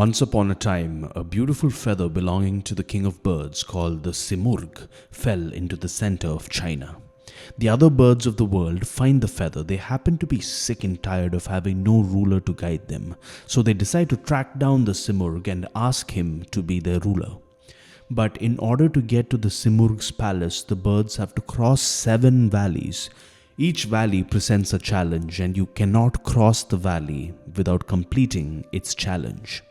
Once upon a time, a beautiful feather belonging to the king of birds called the simurg fell into the center of China. The other birds of the world find the feather. They happen to be sick and tired of having no ruler to guide them, so they decide to track down the simurg and ask him to be their ruler. But in order to get to the simurg's palace, the birds have to cross 7 valleys. Each valley presents a challenge, and you cannot cross the valley without completing its challenge.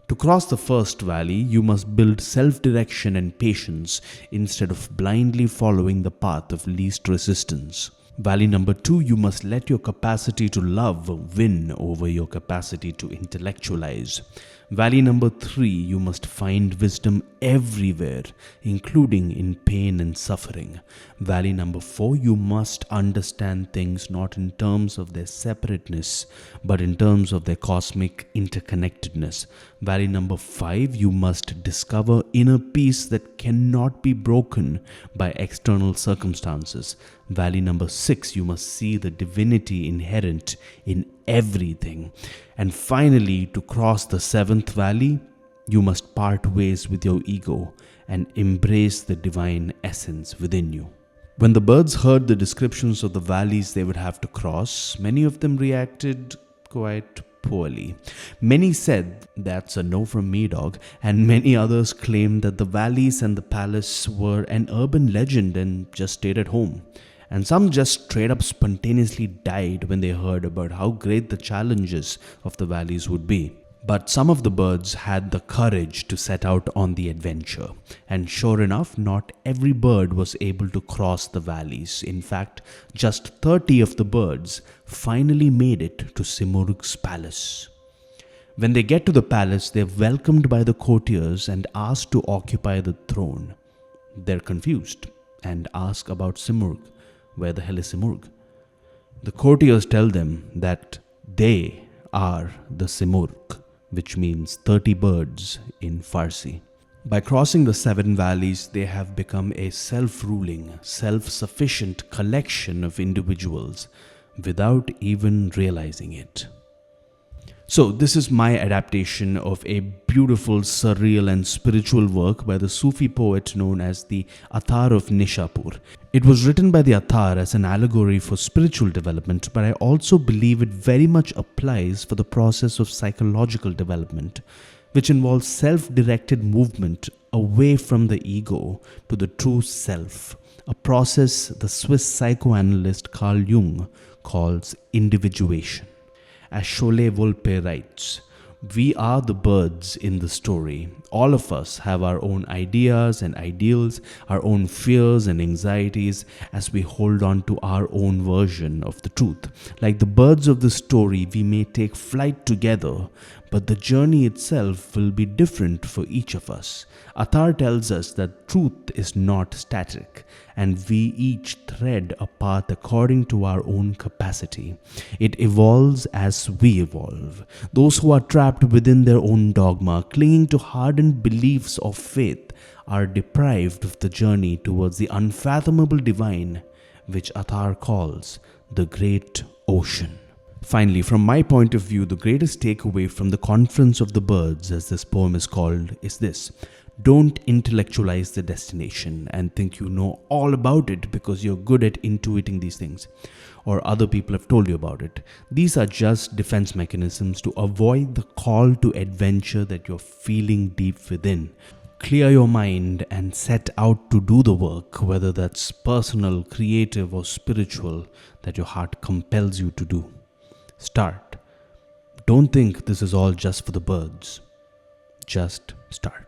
To cross the first valley, you must build self-direction and patience instead of blindly following the path of least resistance. Valley number 2, you must let your capacity to love win over your capacity to intellectualize. Valley number 3, you must find wisdom everywhere, including in pain and suffering. Valley number 4, you must understand things not in terms of their separateness, but in terms of their cosmic interconnectedness. Valley number 5, you must discover inner peace that cannot be broken by external circumstances. Valley number 6, you must see the divinity inherent in everything. And finally, to cross the 7th valley, you must part ways with your ego and embrace the divine essence within you. When the birds heard the descriptions of the valleys they would have to cross, many of them reacted quite poorly. Many said, "That's a no from me, dog," and many others claimed that the valleys and the palace were an urban legend and just stayed at home. And some just straight up spontaneously died when they heard about how great the challenges of the valleys would be. But some of the birds had the courage to set out on the adventure. And sure enough, not every bird was able to cross the valleys. In fact, just 30 of the birds finally made it to Simurg's palace. When they get to the palace, they're welcomed by the courtiers and asked to occupy the throne. They're confused and ask about Simurg. Where the hell is Simurg? The courtiers tell them that they are the Simurg, which means 30 birds in Farsi. By crossing the 7 valleys, they have become a self-ruling, self-sufficient collection of individuals without even realizing it. So this is my adaptation of a beautiful, surreal and spiritual work by the Sufi poet known as the Attar of Nishapur. It was written by the Attar as an allegory for spiritual development, but I also believe it very much applies for the process of psychological development, which involves self-directed movement away from the ego to the true self, a process the Swiss psychoanalyst Carl Jung calls individuation. As Cholet Volpe writes, "We are the birds in the story. All of us have our own ideas and ideals, our own fears and anxieties as we hold on to our own version of the truth. Like the birds of the story, we may take flight together, but the journey itself will be different for each of us." Attar tells us that truth is not static, and we each thread a path according to our own capacity. It evolves as we evolve. Those who are trapped within their own dogma, clinging to hardened beliefs of faith, are deprived of the journey towards the unfathomable divine, which Attar calls the great ocean. Finally, from my point of view, the greatest takeaway from the Conference of the Birds, as this poem is called, is this: don't intellectualize the destination and think you know all about it because you're good at intuiting these things, or other people have told you about it. These are just defense mechanisms to avoid the call to adventure that you're feeling deep within. Clear your mind and set out to do the work, whether that's personal, creative, or spiritual, that your heart compels you to do. Start. Don't think this is all just for the birds. Just start.